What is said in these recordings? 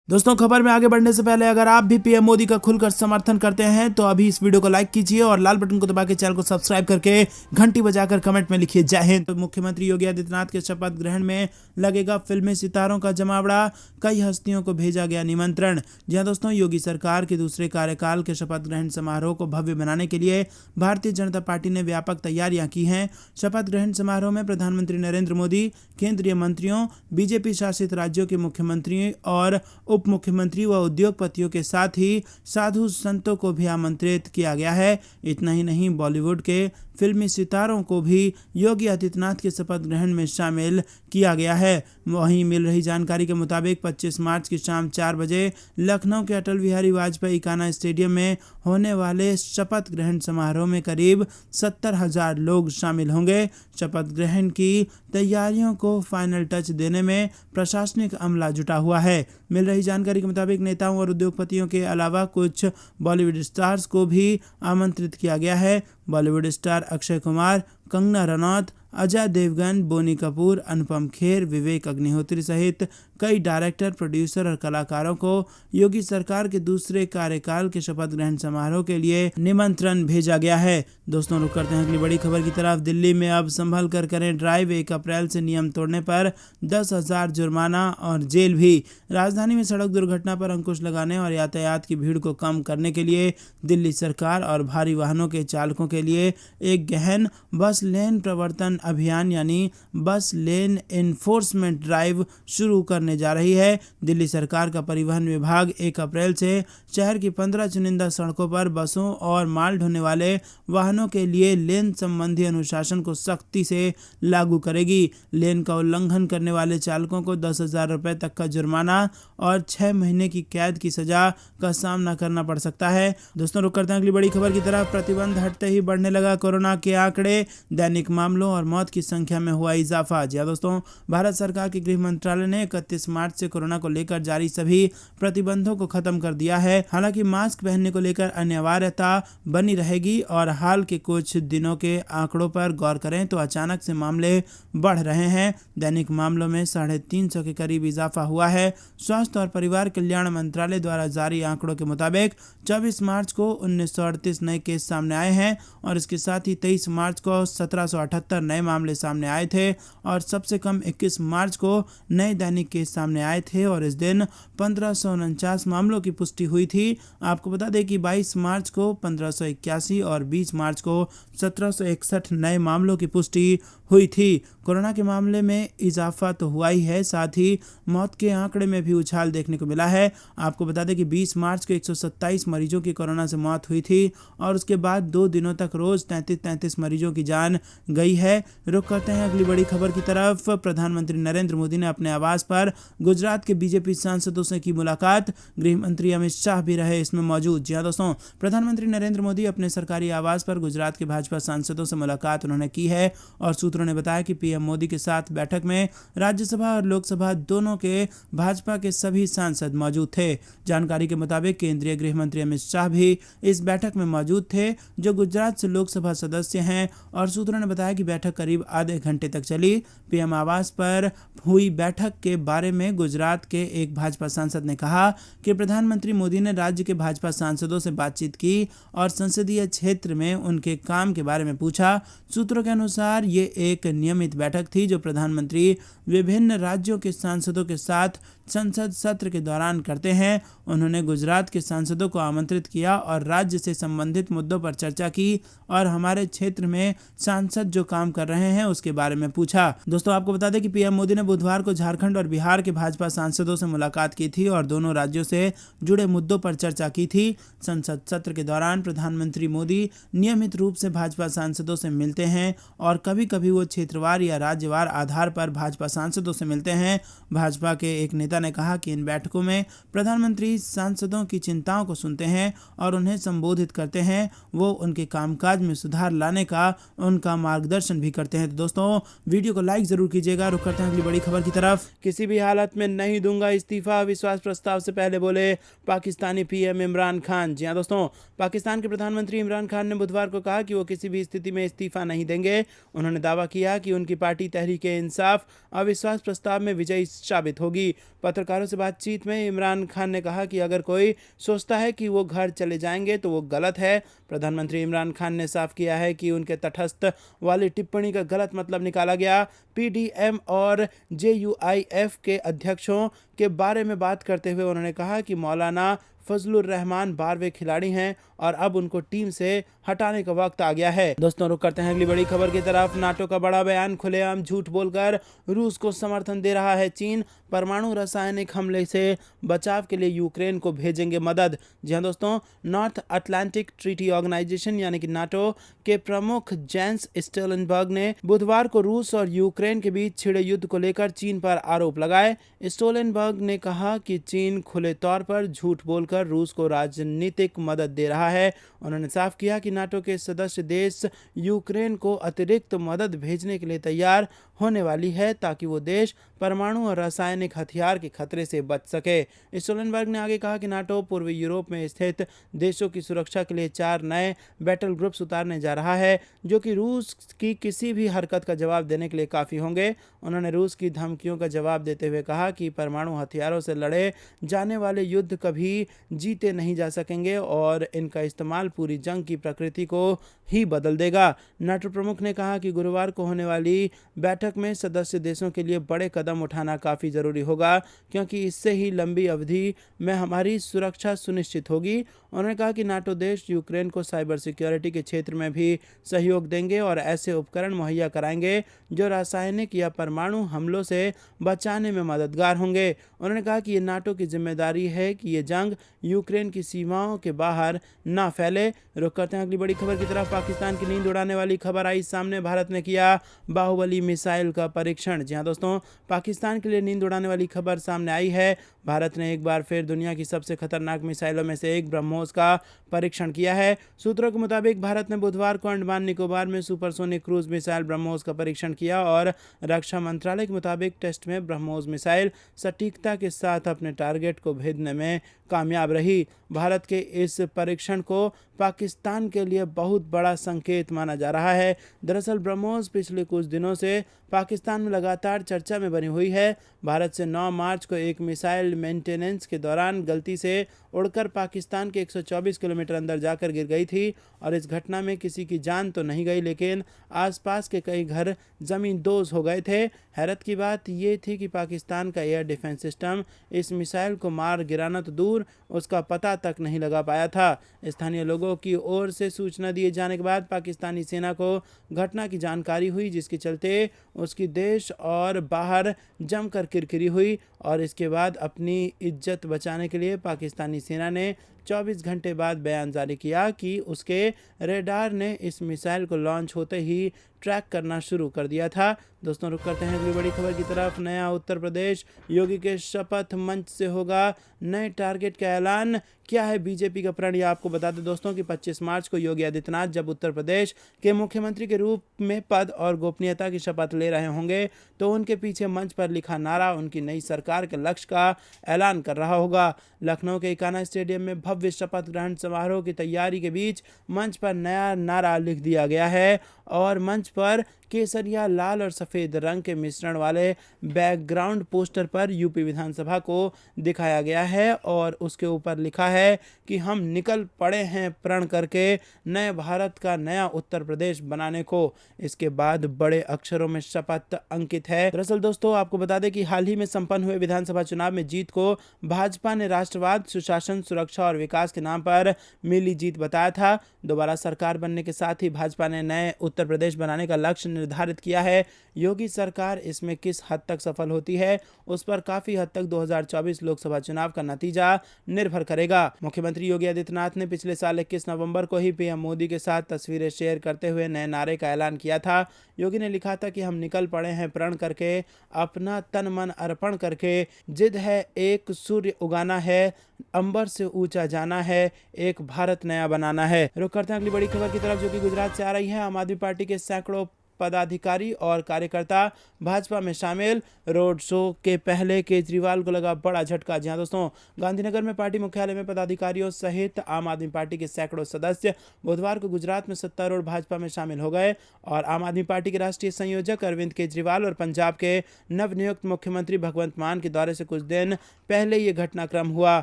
दोस्तों, खबर में आगे बढ़ने से पहले अगर आप भी पीएम मोदी का खुलकर समर्थन करते हैं तो अभी इस वीडियो को लाइक कीजिए और लाल बटन को दबा के चैनल को सब्सक्राइब करके घंटी बजाकर कमेंट में लिखिए जय हिंद। तो मुख्यमंत्री योगी आदित्यनाथ के शपथ ग्रहण में लगेगा फिल्मी सितारों का जमावड़ा, कई हस्तियों को भेजा गया निमंत्रण। जी हां दोस्तों, योगी सरकार के दूसरे कार्यकाल के शपथ ग्रहण समारोह को भव्य बनाने के लिए भारतीय जनता पार्टी ने व्यापक तैयारियां की हैं। शपथ ग्रहण समारोह में प्रधानमंत्री नरेंद्र मोदी, केंद्रीय मंत्रियों, बीजेपी शासित राज्यों के मुख्यमंत्री और उप मुख्यमंत्री व उद्योगपतियों के साथ ही साधु संतों को भी आमंत्रित किया गया है। इतना ही नहीं, बॉलीवुड के फिल्मी सितारों को भी योगी आदित्यनाथ के शपथ ग्रहण में शामिल किया गया है। वहीं मिल रही जानकारी के मुताबिक 25 मार्च की शाम 4 बजे लखनऊ के अटल बिहारी वाजपेयी काना स्टेडियम में होने वाले शपथ ग्रहण समारोह में करीब 70,000 लोग शामिल होंगे। शपथ ग्रहण की तैयारियों को फाइनल टच देने में प्रशासनिक अमला जुटा हुआ है। मिल रही जानकारी के मुताबिक नेताओं और उद्योगपतियों के अलावा कुछ बॉलीवुड स्टार्स को भी आमंत्रित किया गया है। बॉलीवुड स्टार अक्षय कुमार, कंगना रनौत, अजय देवगन, बोनी कपूर, अनुपम खेर, विवेक अग्निहोत्री सहित कई डायरेक्टर, प्रोड्यूसर और कलाकारों को योगी सरकार के दूसरे कार्यकाल के शपथ ग्रहण समारोह के लिए निमंत्रण भेजा गया है। दोस्तों, रुक करते हैं अगली बड़ी खबर की तरफ। दिल्ली में अब संभल कर करें ड्राइव, 1 अप्रैल से नियम तोड़ने पर 10,000 जुर्माना और जेल भी। राजधानी में सड़क दुर्घटना पर अंकुश लगाने और यातायात की भीड़ को कम करने के लिए दिल्ली सरकार और भारी वाहनों के चालकों के लिए एक गहन बस लेन प्रवर्तन अभियान यानी बस लेन एनफोर्समेंट ड्राइव शुरू करने जा रही है। दिल्ली सरकार का परिवहन विभाग 1 अप्रैल से शहर की 15 चुनिंदा सड़कों पर बसों और माल ढोने वाले वाहनों के लिए लेन संबंधी अनुशासन को सख्ती से लागू करेगी। लेन का उल्लंघन करने वाले चालकों को 10,000 रुपये तक का जुर्माना और 6 महीने की कैद की सजा का सामना करना पड़ सकता है। दोस्तों, रुक करते हैं अगली बड़ी खबर की तरफ। प्रतिबंध हटते ही बढ़ने लगा कोरोना के आंकड़े, दैनिक मामलों और मौत की संख्या में हुआ इजाफा। जी दोस्तों, भारत सरकार के गृह मंत्रालय ने 31 मार्च से कोरोना को लेकर जारी सभी प्रतिबंधों को खत्म कर दिया है। हालांकि मास्क पहनने को लेकर अनिवार्यता बनी रहेगी और हाल के कुछ दिनों के आंकड़ों पर गौर करें तो अचानक से मामले बढ़ रहे हैं। दैनिक मामलों में 350 के करीब इजाफा हुआ है। स्वास्थ्य और परिवार कल्याण मंत्रालय द्वारा जारी आंकड़ों के मुताबिक 24 मार्च को 1938 नए केस सामने आए हैं और इसके साथ ही 23 मार्च को 1778 नए मामले सामने आए थे और सबसे कम 21 मार्च को नए दैनिक केस सामने आए थे और इस दिन 1549 मामलों की पुष्टि हुई थी। आपको बता दें कि 22 मार्च को 1581 और 20 मार्च को 1761 नए मामलों की पुष्टि हुई थी। कोरोना के मामले में इजाफा तो हुआ ही है, साथ ही मौत के आंकड़े में भी उछाल देखने को मिला है। आपको बता दें कि 20 मार्च को 127 मरीजों की कोरोना से मौत हुई थी और उसके बाद 2 दिनों तक रोज 33 मरीजों की जान गई है। रुक करते हैं अगली बड़ी खबर की तरफ। प्रधानमंत्री नरेंद्र मोदी ने अपने आवास पर गुजरात के बीजेपी सांसदों से की मुलाकात, गृह मंत्री अमित शाह भी रहे इसमें मौजूद। जी दोस्तों, प्रधानमंत्री नरेंद्र मोदी अपने सरकारी आवास पर गुजरात के भाजपा सांसदों से मुलाकात उन्होंने की है और सूत्रों ने बताया कि पीएम मोदी के साथ बैठक में राज्यसभा और लोकसभा दोनों के भाजपा के सभी सांसद मौजूद थे। जानकारी के मुताबिक केंद्रीय गृह मंत्री अमित शाह भी इस बैठक में मौजूद थे, जो गुजरात से लोकसभा सदस्य हैं और सूत्रों ने बताया कि बैठक करीब आधे घंटे तक चली। पीएम आवास पर हुई बैठक के बारे में गुजरात के एक भाजपा सांसद ने कहा कि प्रधानमंत्री मोदी ने राज्य के भाजपा सांसदों से बातचीत की और संसदीय क्षेत्र में उनके काम के बारे में पूछा। सूत्रों के अनुसार ये एक नियमित बैठक थी जो प्रधानमंत्री विभिन्न राज्यों के सांसदों के साथ संसद सत्र के दौरान करते हैं। उन्होंने गुजरात के सांसदों को आमंत्रित किया और राज्य से संबंधित मुद्दों पर चर्चा की और हमारे क्षेत्र में सांसद जो काम कर रहे हैं उसके बारे में पूछा। दोस्तों, आपको बता दें कि पीएम मोदी ने बुधवार को झारखंड और बिहार के भाजपा सांसदों से मुलाकात की थी और दोनों राज्यों से जुड़े मुद्दों पर चर्चा की थी। संसद सत्र के दौरान प्रधानमंत्री मोदी नियमित रूप से भाजपा सांसदों से मिलते हैं और कभी कभी वो क्षेत्रवार या राज्यवार आधार पर भाजपा सांसदों से मिलते हैं। भाजपा के एक नेता ने कहा कि इन बैठकों में प्रधानमंत्री सांसदों की चिंताओं को सुनते हैं और उन्हें संबोधित करते हैं। वो उनके कामकाज में सुधार लाने का उनका मार्गदर्शन भी करते हैं। तो दोस्तों, वीडियो को लाइक जरूर कीजिएगा। रुक करते हैं अगली बड़ी खबर की तरफ। किसी भी हालत में नहीं दूंगा इस्तीफा, विश्वास प्रस्ताव से पहले बोले पाकिस्तानी पीएम इमरान खान। जी हां दोस्तों, पाकिस्तान के प्रधानमंत्री इमरान खान ने बुधवार को कहा कि वो किसी भी स्थिति में इस्तीफा नहीं देंगे। उन्होंने दावा किया कि उनकी पार्टी तहरीक-ए-इंसाफ अविश्वास प्रस्ताव में विजयी साबित होगी। पत्रकारों से बातचीत में इमरान खान ने कहा कि अगर कोई सोचता है कि वो घर चले जाएंगे तो वो गलत है। प्रधानमंत्री इमरान खान ने साफ किया है कि उनके तटस्थ वाली टिप्पणी का गलत मतलब निकाला गया। पीडीएम और जेयूआईएफ के अध्यक्षों के बारे में बात करते हुए उन्होंने कहा कि मौलाना फजलुर रहमान 12वें खिलाड़ी हैं और अब उनको टीम से हटाने का वक्त आ गया है। दोस्तों, रुक करते हैं अगली बड़ी खबर की तरफ। नाटो का बड़ा बयान, खुलेआम झूठ बोलकर रूस को समर्थन दे रहा है चीन। परमाणु रासायनिक हमले से बचाव के लिए यूक्रेन को भेजेंगे मदद। जी हां दोस्तों, नॉर्थ अटलांटिक ट्रीटी ऑर्गेनाइजेशन यानी कि नाटो के प्रमुख जेंस स्टोलनबर्ग ने बुधवार को रूस और यूक्रेन के बीच छिड़े युद्ध को लेकर चीन पर आरोप लगाए। स्टोलनबर्ग ने कहा कि चीन खुले तौर पर झूठ बोलकर रूस को राजनीतिक मदद दे रहा है। उन्होंने साफ किया कि नाटो के सदस्य देश यूक्रेन को अतिरिक्त मदद भेजने के लिए तैयार होने वाली है ताकि वो देश परमाणु और रासायनिक हथियार के खतरे से बच सके। स्टोलनबर्ग ने आगे कहा कि नाटो पूर्वी यूरोप में स्थित देशों की सुरक्षा के लिए 4 नए बैटल ग्रुप्स उतारने जा रहा है जो कि रूस की किसी भी हरकत का जवाब देने के लिए काफ़ी होंगे। उन्होंने रूस की धमकियों का जवाब देते हुए कहा कि परमाणु हथियारों से लड़े जाने वाले युद्ध कभी जीते नहीं जा सकेंगे और इनका इस्तेमाल पूरी जंग की प्रकृति को ही बदल देगा। नाटो प्रमुख ने कहा कि गुरुवार को होने वाली बैठक में सदस्य देशों के लिए बड़े कदम उठाना काफ़ी ज़रूरी होगा क्योंकि इससे ही लंबी अवधि में हमारी सुरक्षा सुनिश्चित होगी। उन्होंने कहा कि नाटो देश यूक्रेन को साइबर सिक्योरिटी के क्षेत्र में भी सहयोग देंगे और ऐसे उपकरण मुहैया कराएंगे जो रासायनिक या परमाणु हमलों से बचाने में मददगार होंगे। उन्होंने कहा कि ये नाटो की जिम्मेदारी है कि ये जंग यूक्रेन की सीमाओं के बाहर ना फैले। रुक करते हैं अगली बड़ी खबर की तरफ। पाकिस्तान की नींद उड़ाने वाली खबर आई सामने, भारत ने किया बाहुबली मिसाइल का परीक्षण। जी हां दोस्तों, पाकिस्तान के लिए नींद उड़ाने वाली खबर सामने आई है। भारत ने एक बार फिर दुनिया की सबसे खतरनाक मिसाइलों में से एक ब्रह्मोस का परीक्षण किया है। सूत्रों के मुताबिक भारत ने बुधवार को अंडमान निकोबार में सुपरसोनिक क्रूज मिसाइल ब्रह्मोस का परीक्षण किया और रक्षा मंत्रालय के मुताबिक टेस्ट में ब्रह्मोस मिसाइल सटीकता के साथ अपने टारगेट को भेदने में कामयाब रही। भारत के इस परीक्षण को पाकिस्तान के लिए बहुत बड़ा संकेत माना जा रहा है। दरअसल ब्रह्मोस पिछले कुछ दिनों से पाकिस्तान में लगातार चर्चा में बनी हुई है। भारत से 9 मार्च को एक मिसाइल मेंटेनेंस के दौरान गलती से उड़कर पाकिस्तान के 124 किलोमीटर अंदर जाकर गिर गई थी और इस घटना में किसी की जान तो नहीं गई लेकिन आसपास के कई घर ज़मींदोज़ हो गए थे। हैरत की बात ये थी कि पाकिस्तान का एयर डिफेंस सिस्टम इस मिसाइल को मार गिराना तो दूर, उसका पता तक नहीं लगा पाया था। स्थानीय लोगों की ओर से सूचना दिए जाने के बाद पाकिस्तानी सेना को घटना की जानकारी हुई जिसके चलते उसकी देश और बाहर जमकर किरकिरी हुई और इसके बाद अपनी इज्जत बचाने के लिए पाकिस्तानी सेना ने 24 घंटे बाद बयान जारी किया कि उसके रेडार ने इस मिसाइल को लॉन्च होते ही ट्रैक करना शुरू कर दिया था। दोस्तों, रुक करते हैं अगली बड़ी खबर की तरफ। नया उत्तर प्रदेश, योगी के शपथ मंच से होगा नए टारगेट का ऐलान। क्या है बीजेपी का प्रण, यह आपको बता दें दोस्तों कि 25 मार्च को योगी आदित्यनाथ जब उत्तर प्रदेश के मुख्यमंत्री के रूप में पद और गोपनीयता की शपथ ले रहे होंगे तो उनके पीछे मंच पर लिखा नारा उनकी नई सरकार के लक्ष्य का ऐलान कर रहा होगा। लखनऊ के इकाना स्टेडियम में भव्य शपथ ग्रहण समारोह की तैयारी के बीच मंच पर नया नारा लिख दिया गया है और मंच पर केसरिया, लाल और सफ़ेद रंग के मिश्रण वाले बैकग्राउंड पोस्टर पर यूपी विधानसभा को दिखाया गया है और उसके ऊपर लिखा है कि हम निकल पड़े हैं प्रण करके नए भारत का नया उत्तर प्रदेश बनाने को। इसके बाद बड़े अक्षरों में शपथ अंकित है। दरअसल दोस्तों, आपको बता दें कि हाल ही में संपन्न हुए विधानसभा चुनाव में जीत को भाजपा ने राष्ट्रवाद, सुशासन, सुरक्षा और विकास के नाम पर मिली जीत बताया था। दोबारा सरकार बनने के साथ ही भाजपा ने नए उत्तर प्रदेश बनाने का लक्ष्य निर्धारित किया है। योगी सरकार इसमें किस हद तक सफल होती है उस पर काफी हद तक 2024 लोकसभा चुनाव का नतीजा निर्भर करेगा। मुख्यमंत्री योगी आदित्यनाथ ने पिछले साल 21 नवंबर को ही पीएम मोदी के साथ तस्वीरें शेयर करते हुए नए नारे का ऐलान किया था। योगी ने लिखा था कि हम निकल पड़े हैं प्रण करके, अपना तन मन अर्पण करके, जिद है एक सूर्य उगाना है, अंबर से ऊंचा जाना है, एक भारत नया बनाना है। रुक करते हैं अगली बड़ी खबर की तरफ जो कि गुजरात से आ रही है। आम आदमी पार्टी के सैकड़ों पदाधिकारी और कार्यकर्ता भाजपा में शामिल। रोड शो के पहले केजरीवाल को लगा बड़ा झटका। जी हां दोस्तों, गांधीनगर में पार्टी मुख्यालय में पदाधिकारियों सहित आम आदमी पार्टी के सैकड़ों सदस्य बुधवार को गुजरात में सत्तारूढ़ भाजपा में शामिल हो गए और आम आदमी पार्टी के राष्ट्रीय संयोजक अरविंद केजरीवाल और पंजाब के नवनियुक्त मुख्यमंत्री भगवंत मान के दौरे से कुछ दिन पहले ये घटनाक्रम हुआ।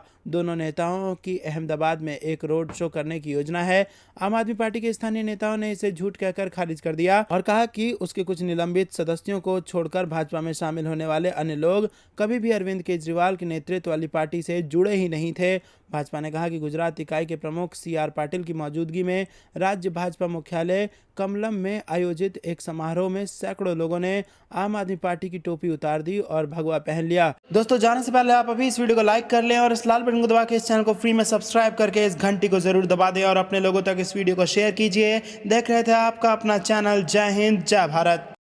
दोनों नेताओं की अहमदाबाद में एक रोड शो करने की योजना है। आम आदमी पार्टी के स्थानीय नेताओं ने इसे झूठ कहकर खारिज कर दिया और कहा कि उसके कुछ निलंबित सदस्यों को छोड़कर भाजपा में शामिल होने वाले अन्य लोग कभी भी अरविंद केजरीवाल के नेतृत्व वाली पार्टी से जुड़े ही नहीं थे। भाजपा ने कहा कि गुजरात इकाई के प्रमुख CR पाटिल की मौजूदगी में राज्य भाजपा मुख्यालय कमलम में आयोजित एक समारोह में सैकड़ों लोगों ने आम आदमी पार्टी की टोपी उतार दी और भगवा पहन लिया। दोस्तों, जाने से पहले आप अभी इस वीडियो को लाइक कर लें और इस लाल बटन को दबा के इस चैनल को फ्री में सब्सक्राइब करके इस घंटी को जरूर दबा दें और अपने लोगों तक इस वीडियो को शेयर कीजिए। देख रहे थे आपका अपना चैनल जय हिंद जय भारत।